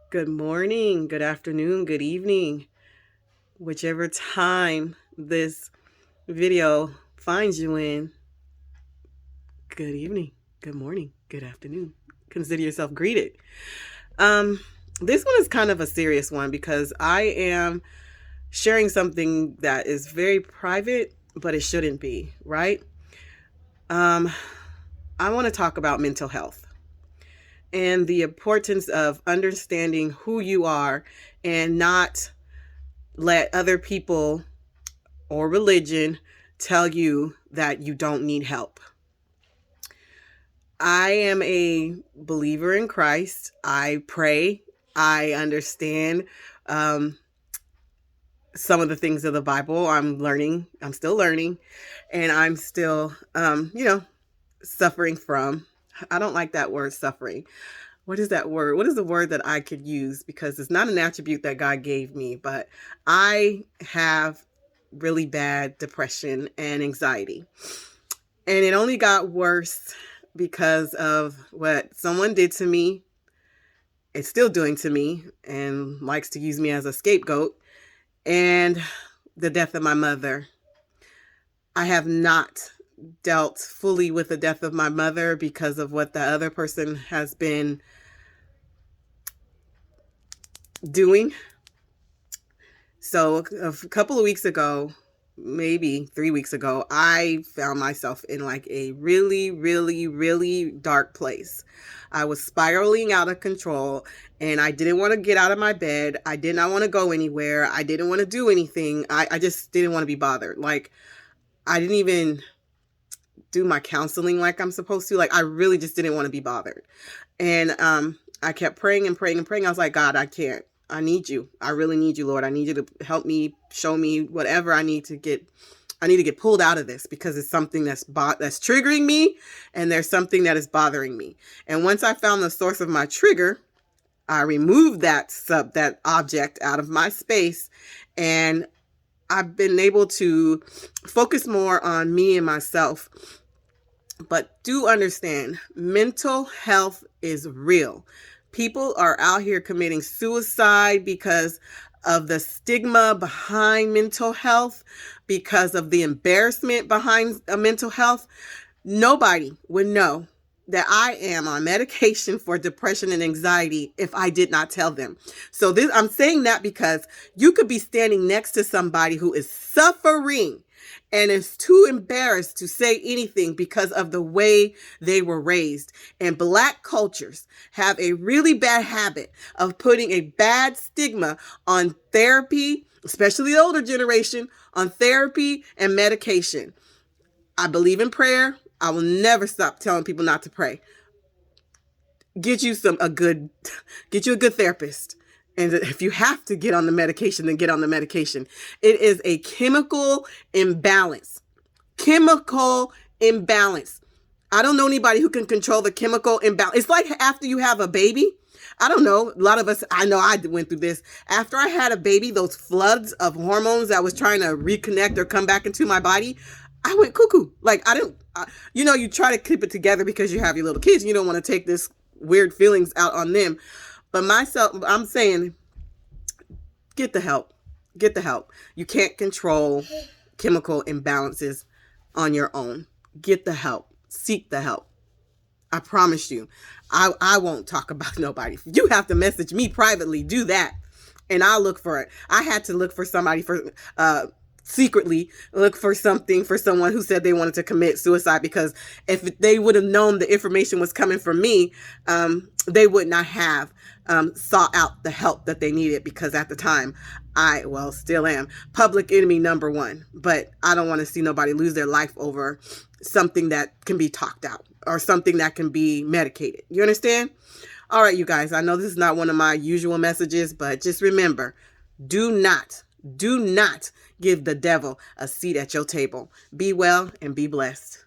Good morning, good afternoon, good evening, whichever time this video finds you in. Good evening, good morning, good afternoon. Consider yourself greeted. Um, this one is kind of a serious one because I am sharing something that is very private, but it shouldn't be, right? Um, I want to talk about mental health and the importance of understanding who you are and not let other people or religion tell you that you don't need help. I am a believer in Christ. I pray. I understand um, some of the things of the Bible. I'm learning. I'm still learning. And I'm still, suffering from. I don't like that word suffering. What is that word? What is the word that I could use? Because it's not an attribute that God gave me, but I have really bad depression and anxiety. And it only got worse because of what someone did to me. It's still doing to me and likes to use me as a scapegoat. And the death of my mother. I have not dealt fully with the death of my mother because of what the other person has been doing. So a couple of weeks ago, maybe 3 weeks ago, I found myself in like a really, really, really dark place. I was spiraling out of control and I didn't want to get out of my bed. I did not want to go anywhere. I didn't want to do anything. I just didn't want to be bothered. Like, I didn't even do my counseling like I'm supposed to. Like, I really just didn't want to be bothered. And I kept praying and praying and praying. I was like, God, I can't. I need you. I really need you, Lord. I need you to help me, show me whatever I need to get. I need to get pulled out of this because it's something that's triggering me, and there's something that is bothering me. And once I found the source of my trigger, I removed that object out of my space, and I've been able to focus more on me and myself. But do understand, mental health is real. People are out here committing suicide because of the stigma behind mental health, because of the embarrassment behind mental health. Nobody would know that I am on medication for depression and anxiety if I did not tell them. So I'm saying that because you could be standing next to somebody who is suffering and is too embarrassed to say anything because of the way they were raised. And Black cultures have a really bad habit of putting a bad stigma on therapy, especially the older generation, on therapy and medication. I believe in prayer. I will never stop telling people not to pray. Get you a good therapist. And if you have to get on the medication, then get on the medication. It is a chemical imbalance. Chemical imbalance. I don't know anybody who can control the chemical imbalance. It's like after you have a baby. I don't know. A lot of us, I know I went through this. After I had a baby, those floods of hormones that was trying to reconnect or come back into my body, I went cuckoo. Like, you try to keep it together because you have your little kids. And you don't want to take this weird feelings out on them. But myself, I'm saying, get the help. Get the help. You can't control chemical imbalances on your own. Get the help. Seek the help. I promise you, I won't talk about nobody. You have to message me privately. Do that. And I'll look for it. I had to look for somebody secretly look for someone who said they wanted to commit suicide, because if they would have known the information was coming from me, they would not have sought out the help that they needed, because at the time I still am public enemy number one. But I don't want to see nobody lose their life over something that can be talked out or something that can be medicated. You understand? All right, you guys, I know this is not one of my usual messages, but just remember, do not give the devil a seat at your table. Be well and be blessed.